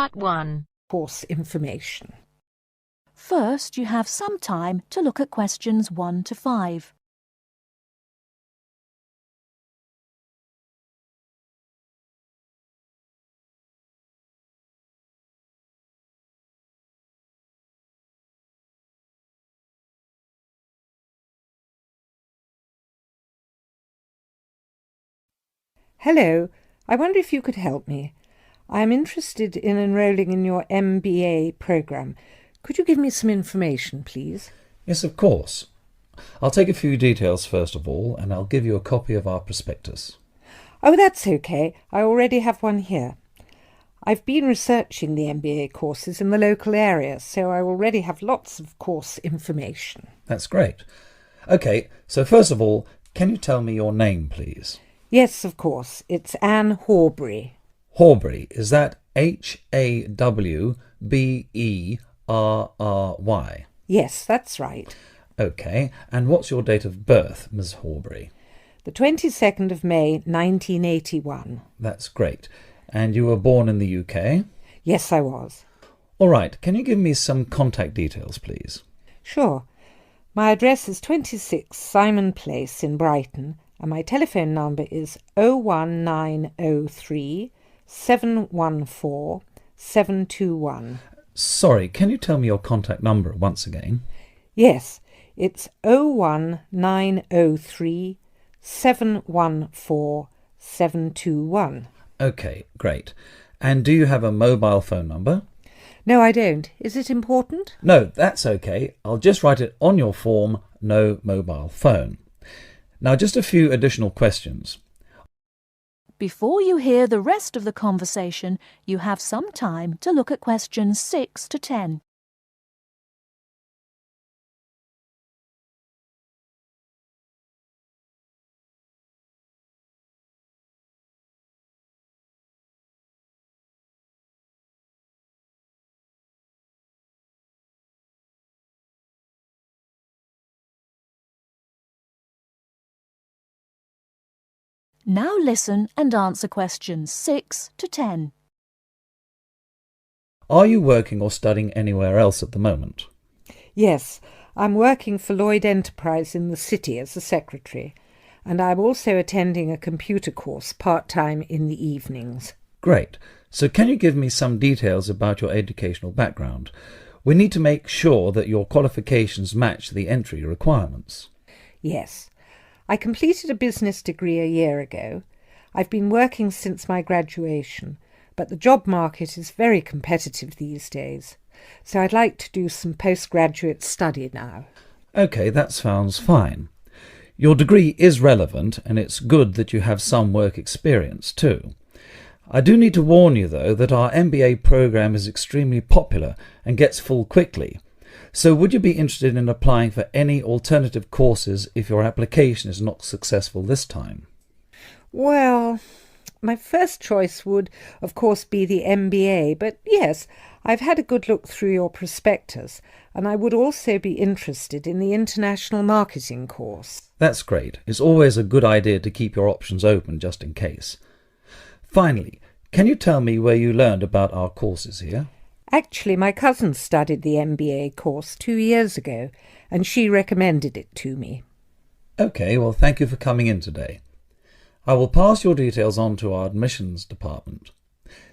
Part 1. Course information. First, you have some time to look at questions 1 to 5. Hello, I wonder if you could help me. I am interested in enrolling in your MBA programme. Could you give me some information, please? Yes, of course. I'll take a few details first of all, and I'll give you a copy of our prospectus. Oh, that's okay. I already have one here. I've been researching the MBA courses in the local area, so I already have lots of course information. That's great. OK, so first of all, can you tell me your name, please? Yes, of course. It's Anne Horbury. Horbury, is that Hawberry? Yes, that's right. OK, and what's your date of birth, Ms. Horbury? The 22nd of May, 1981. That's great. And you were born in the UK? Yes, I was. All right, can you give me some contact details, please? Sure. My address is 26 Simon Place in Brighton, and my telephone number is 01903 714 721. Sorry, can you tell me your contact number once again? Yes, it's 01903 714 721. OK, great. And do you have a mobile phone number? No, I don't. Is it important? No, that's OK. I'll just write it on your form, no mobile phone. Now, just a few additional questions. Before you hear the rest of the conversation, you have some time to look at questions 6 to 10. Now listen and answer questions 6 to 10. Are you working or studying anywhere else at the moment? Yes, I'm working for Lloyd Enterprise in the city as a secretary, and I'm also attending a computer course part-time in the evenings. Great. So can you give me some details about your educational background? We need to make sure that your qualifications match the entry requirements. Yes. I completed a business degree a year ago. I've been working since my graduation, but the job market is very competitive these days, so I'd like to do some postgraduate study now. OK, that sounds fine. Your degree is relevant, and it's good that you have some work experience too. I do need to warn you, though, that our MBA programme is extremely popular and gets full quickly. So would you be interested in applying for any alternative courses if your application is not successful this time? Well, my first choice would, of course, be the MBA, but yes, I've had a good look through your prospectus, and I would also be interested in the international marketing course. That's great. It's always a good idea to keep your options open just in case. Finally, can you tell me where you learned about our courses here? Actually, my cousin studied the MBA course 2 years ago, and she recommended it to me. OK, well, thank you for coming in today. I will pass your details on to our admissions department.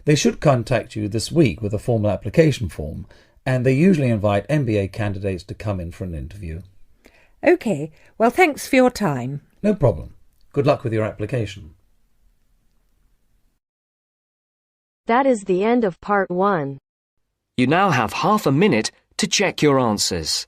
They should contact you this week with a formal application form, and they usually invite MBA candidates to come in for an interview. OK, well, thanks for your time. No problem. Good luck with your application. That is the end of part 1. You now have half a minute to check your answers.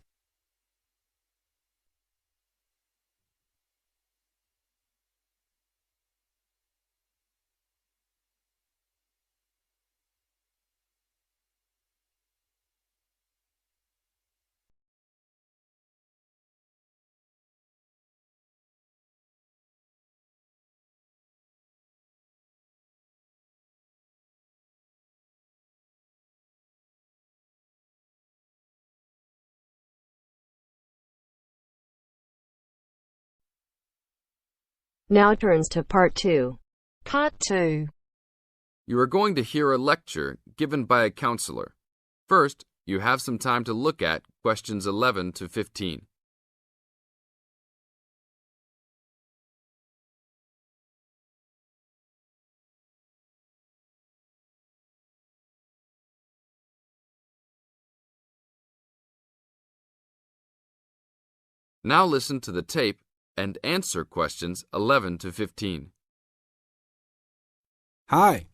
Now turns to part 2. Part 2. You are going to hear a lecture given by a counselor. First, you have some time to look at questions 11 to 15. Now listen to the tape and answer questions 11 to 15. Hi,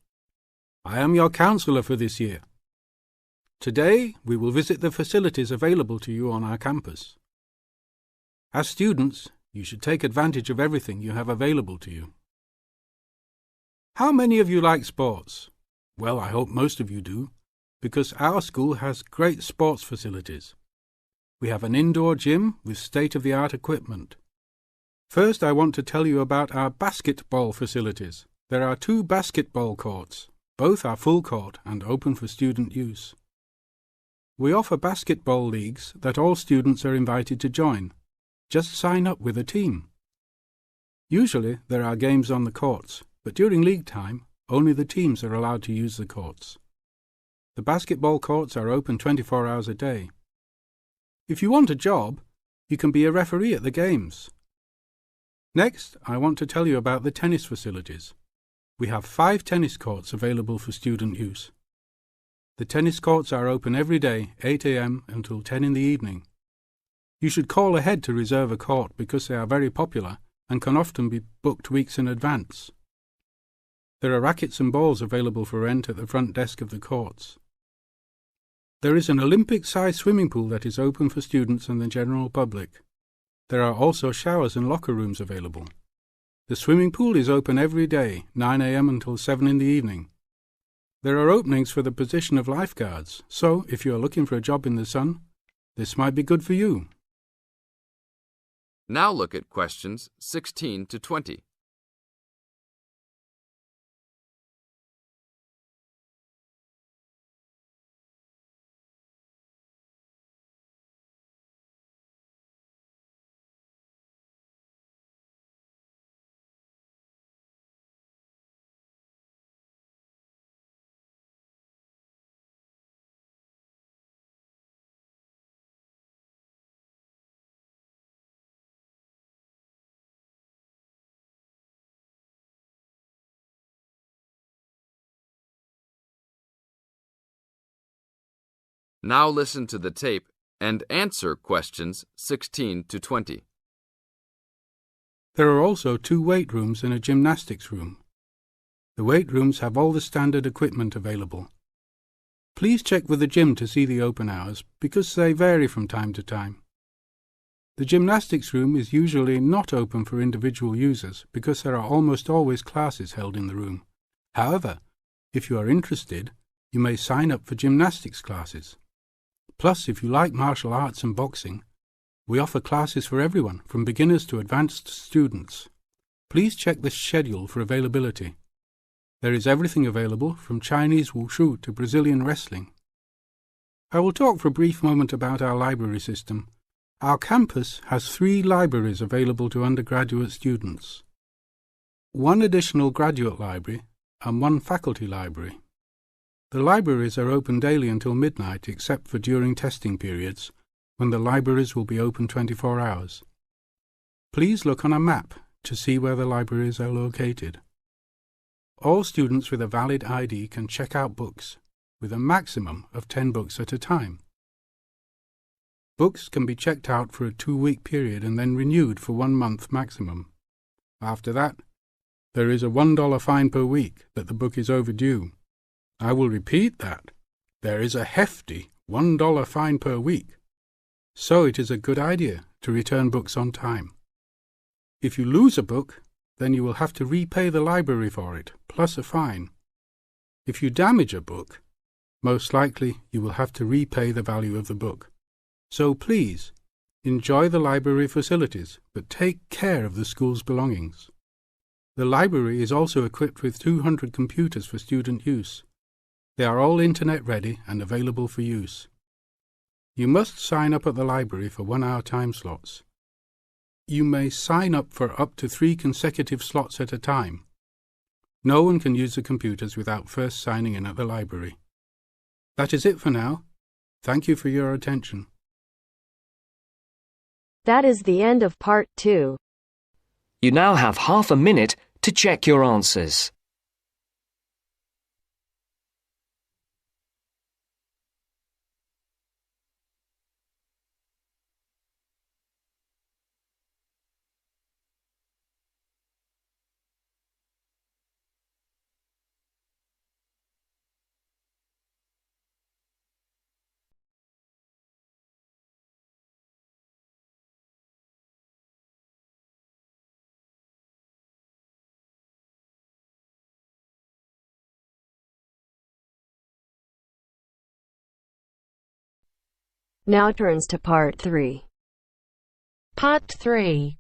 I am your counselor for this year. Today, we will visit the facilities available to you on our campus. As students, you should take advantage of everything you have available to you. How many of you like sports? Well, I hope most of you do, because our school has great sports facilities. We have an indoor gym with state-of-the-art equipment. First, I want to tell you about our basketball facilities. There are 2 basketball courts. Both are full court and open for student use. We offer basketball leagues that all students are invited to join. Just sign up with a team. Usually, there are games on the courts, but during league time, only the teams are allowed to use the courts. The basketball courts are open 24 hours a day. If you want a job, you can be a referee at the games. Next, I want to tell you about the tennis facilities. We have 5 tennis courts available for student use. The tennis courts are open every day, 8 a.m. until 10 in the evening. You should call ahead to reserve a court because they are very popular and can often be booked weeks in advance. There are rackets and balls available for rent at the front desk of the courts. There is an Olympic-sized swimming pool that is open for students and the general public. There are also showers and locker rooms available. The swimming pool is open every day, 9 a.m. until 7 in the evening. There are openings for the position of lifeguards, so if you are looking for a job in the sun, this might be good for you. Now look at questions 16 to 20. Now listen to the tape and answer questions 16 to 20. There are also 2 weight rooms and a gymnastics room. The weight rooms have all the standard equipment available. Please check with the gym to see the open hours because they vary from time to time. The gymnastics room is usually not open for individual users because there are almost always classes held in the room. However, if you are interested, you may sign up for gymnastics classes. Plus, if you like martial arts and boxing, we offer classes for everyone, from beginners to advanced students. Please check the schedule for availability. There is everything available, from Chinese wushu to Brazilian wrestling. I will talk for a brief moment about our library system. Our campus has 3 libraries available to undergraduate students, 1 additional graduate library and 1 faculty library. The libraries are open daily until midnight except for during testing periods, when the libraries will be open 24 hours. Please look on a map to see where the libraries are located. All students with a valid ID can check out books, with a maximum of 10 books at a time. Books can be checked out for a 2-week period and then renewed for 1 month maximum. After that, there is a $1 fine per week that the book is overdue. I will repeat that. There is a hefty $1 fine per week. So it is a good idea to return books on time. If you lose a book, then you will have to repay the library for it, plus a fine. If you damage a book, most likely you will have to repay the value of the book. So please, enjoy the library facilities, but take care of the school's belongings. The library is also equipped with 200 computers for student use. They are all internet ready and available for use. You must sign up at the library for 1-hour time slots. You may sign up for up to 3 consecutive slots at a time. No one can use the computers without first signing in at the library. That is it for now. Thank you for your attention. That is the end of part 2. You now have half a minute to check your answers. Now turns to part 3. Part 3.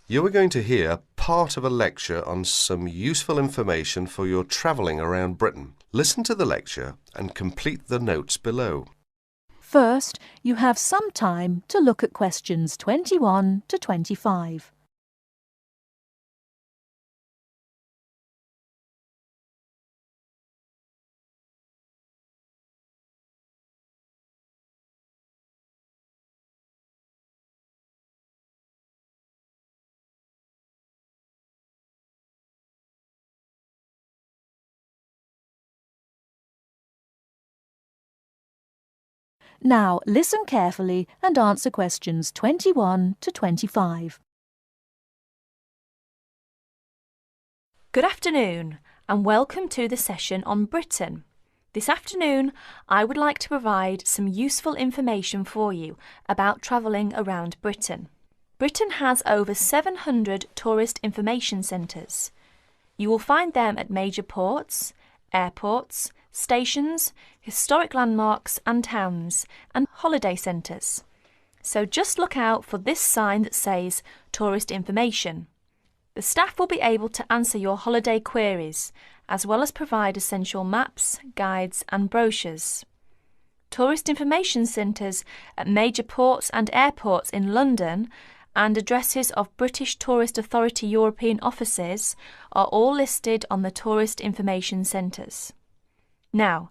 You are going to hear part of a lecture on some useful information for your travelling around Britain. Listen to the lecture and complete the notes below. First, you have some time to look at questions 21 to 25. Now listen carefully and answer questions 21 to 25. Good afternoon and welcome to the session on Britain. This afternoon I would like to provide some useful information for you about travelling around Britain. Britain has over 700 tourist information centres. You will find them at major ports, airports, stations, historic landmarks and towns, and holiday centres. So just look out for this sign that says Tourist Information. The staff will be able to answer your holiday queries, as well as provide essential maps, guides and brochures. Tourist information centres at major ports and airports in London and addresses of British Tourist Authority European offices are all listed on the Tourist Information Centres. Now,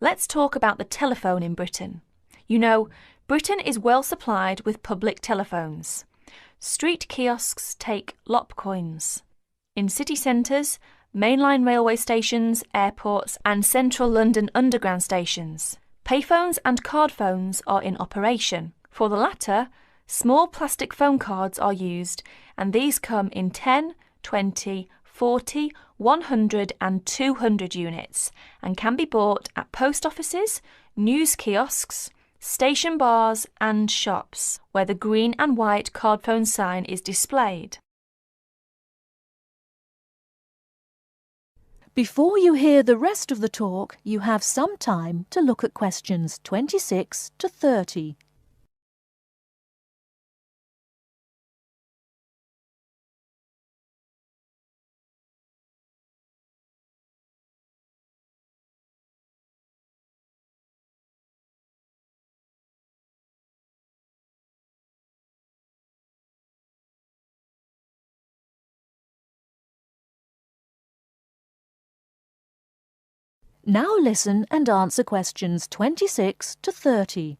let's talk about the telephone in Britain. You know, Britain is well supplied with public telephones. Street kiosks take lop coins. In city centres, mainline railway stations, airports and central London underground stations, payphones and card phones are in operation. For the latter, small plastic phone cards are used, and these come in 10, 20, 40, 100 and 200 units and can be bought at post offices, news kiosks, station bars and shops where the green and white card phone sign is displayed. Before you hear the rest of the talk, you have some time to look at questions 26 to 30. Now listen and answer questions 26 to 30.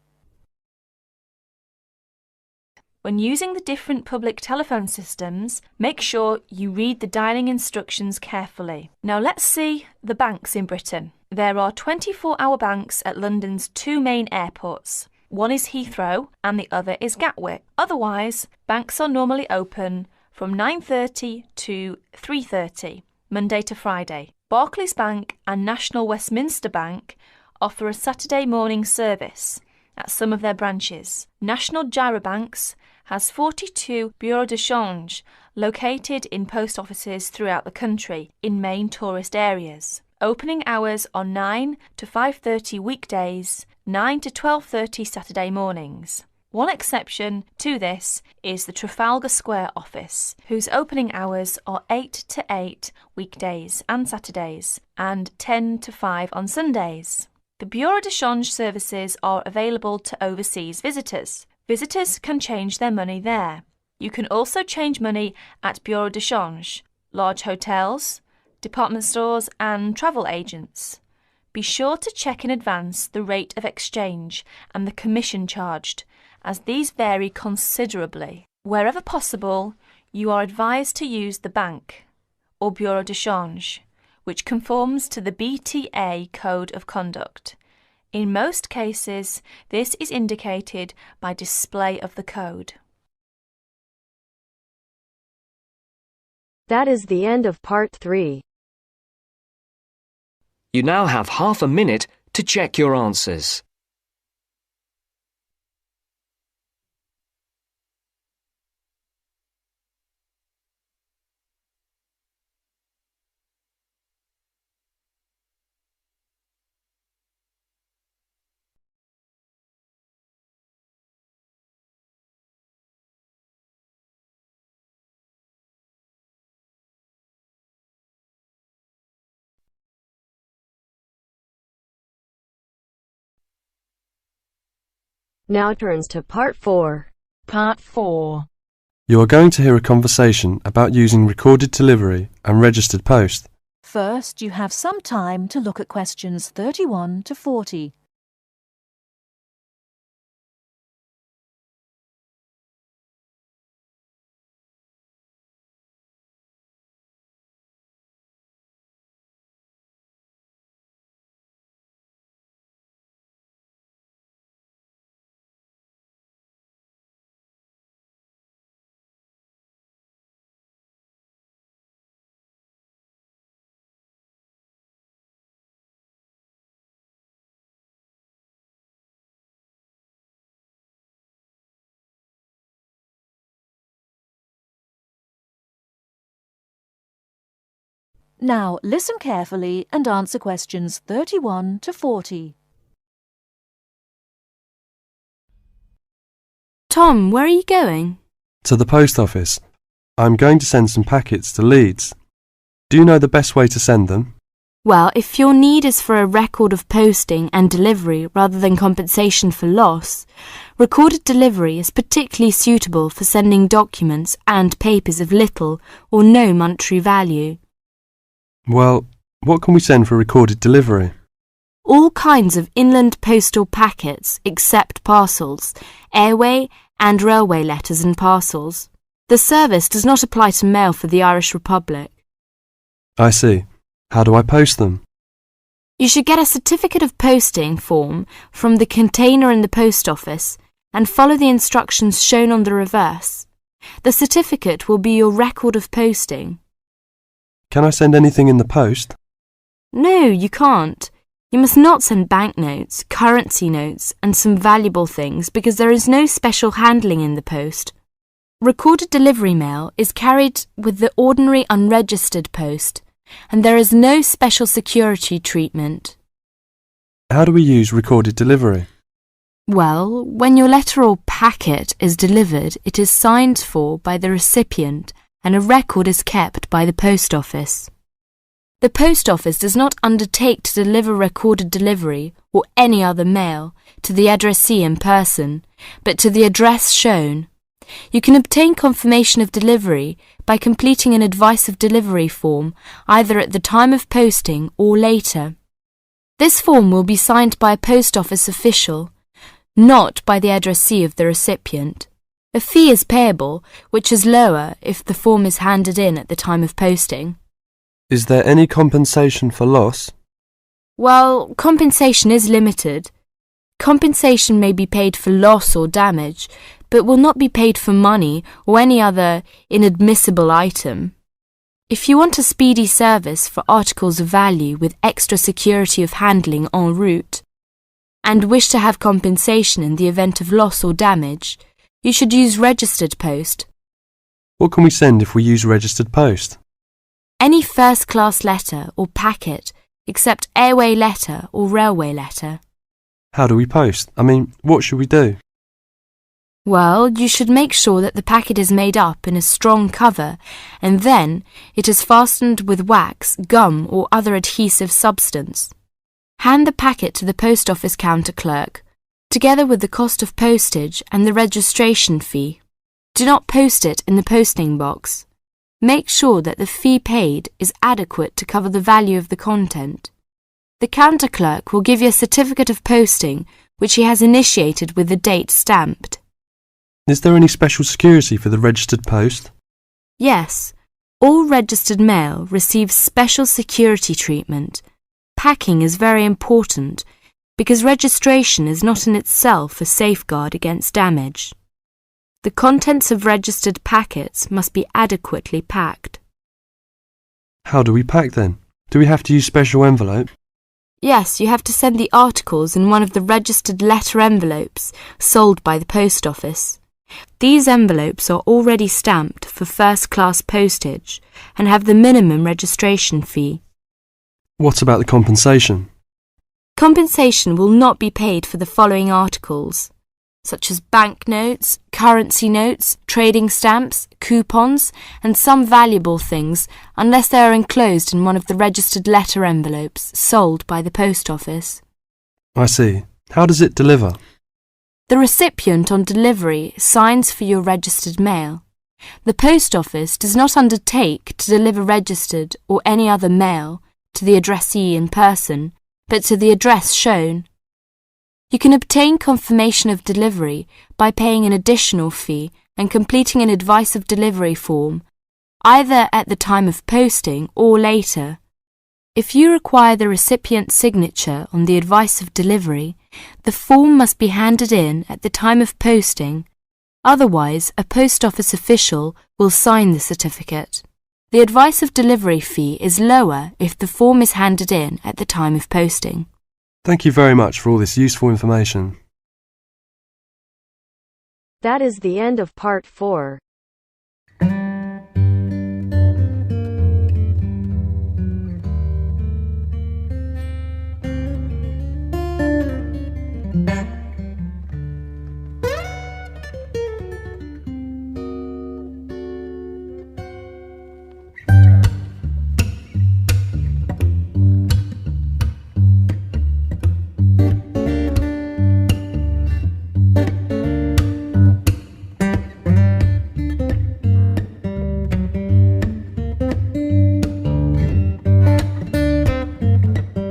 When using the different public telephone systems, make sure you read the dialling instructions carefully. Now let's see the banks in Britain. There are 24-hour banks at London's two main airports. One is Heathrow and the other is Gatwick. Otherwise, banks are normally open from 9:30 to 3:30, Monday to Friday. Barclays Bank and National Westminster Bank offer a Saturday morning service at some of their branches. National Gyrobanks has 42 bureaux de change located in post offices throughout the country in main tourist areas. Opening hours are 9 to 5:30 weekdays, 9 to 12:30 Saturday mornings. One exception to this is the Trafalgar Square office, whose opening hours are 8 to 8 weekdays and Saturdays, and 10 to 5 on Sundays. The Bureau de Change services are available to overseas visitors. Visitors can change their money there. You can also change money at Bureau de Change, large hotels, department stores and travel agents. Be sure to check in advance the rate of exchange and the commission charged, as these vary considerably. Wherever possible, you are advised to use the bank or Bureau de Change, which conforms to the BTA Code of Conduct. In most cases, this is indicated by display of the code. That is the end of part 3. You now have half a minute to check your answers. Now turns to part 4. Part 4. You are going to hear a conversation about using recorded delivery and registered post. First, you have some time to look at questions 31 to 40. Now, listen carefully and answer questions 31 to 40. Tom, where are you going? To the post office. I'm going to send some packets to Leeds. Do you know the best way to send them? Well, if your need is for a record of posting and delivery rather than compensation for loss, recorded delivery is particularly suitable for sending documents and papers of little or no monetary value. Well, what can we send for recorded delivery? All kinds of inland postal packets except parcels, airway and railway letters and parcels. The service does not apply to mail for the Irish Republic. I see. How do I post them? You should get a certificate of posting form from the container in the post office and follow the instructions shown on the reverse. The certificate will be your record of posting. Can I send anything in the post? No, you can't. You must not send banknotes, currency notes, and some valuable things because there is no special handling in the post. Recorded delivery mail is carried with the ordinary unregistered post, and there is no special security treatment. How do we use recorded delivery? Well, when your letter or packet is delivered, it is signed for by the recipient and a record is kept by the post office. The post office does not undertake to deliver recorded delivery or any other mail to the addressee in person, but to the address shown. You can obtain confirmation of delivery by completing an advice of delivery form either at the time of posting or later. This form will be signed by a post office official, not by the addressee of the recipient. A fee is payable, which is lower if the form is handed in at the time of posting. Is there any compensation for loss? Well, compensation is limited. Compensation may be paid for loss or damage, but will not be paid for money or any other inadmissible item. If you want a speedy service for articles of value with extra security of handling en route, and wish to have compensation in the event of loss or damage, you should use registered post. What can we send if we use registered post? Any first-class letter or packet except airway letter or railway letter. How do we post? What should we do? Well, you should make sure that the packet is made up in a strong cover and then it is fastened with wax, gum or other adhesive substance. Hand the packet to the post office counter clerk, together with the cost of postage and the registration fee. Do not post it in the posting box. Make sure that the fee paid is adequate to cover the value of the content. The counter clerk will give you a certificate of posting which he has initiated with the date stamped. Is there any special security for the registered post? Yes, all registered mail receives special security treatment. Packing is very important because registration is not in itself a safeguard against damage. The contents of registered packets must be adequately packed. How do we pack then? Do we have to use special envelope? Yes, you have to send the articles in one of the registered letter envelopes sold by the post office. These envelopes are already stamped for first-class postage and have the minimum registration fee. What about the compensation? Compensation will not be paid for the following articles, such as banknotes, currency notes, trading stamps, coupons, and some valuable things, unless they are enclosed in one of the registered letter envelopes sold by the post office. I see. How does it deliver? The recipient on delivery signs for your registered mail. The post office does not undertake to deliver registered or any other mail to the addressee in person, but to the address shown. You can obtain confirmation of delivery by paying an additional fee and completing an advice of delivery form, either at the time of posting or later. If you require the recipient's signature on the advice of delivery, the form must be handed in at the time of posting. Otherwise, a post office official will sign the certificate. The advice of delivery fee is lower if the form is handed in at the time of posting. Thank you very much for all this useful information. That is the end of part 4.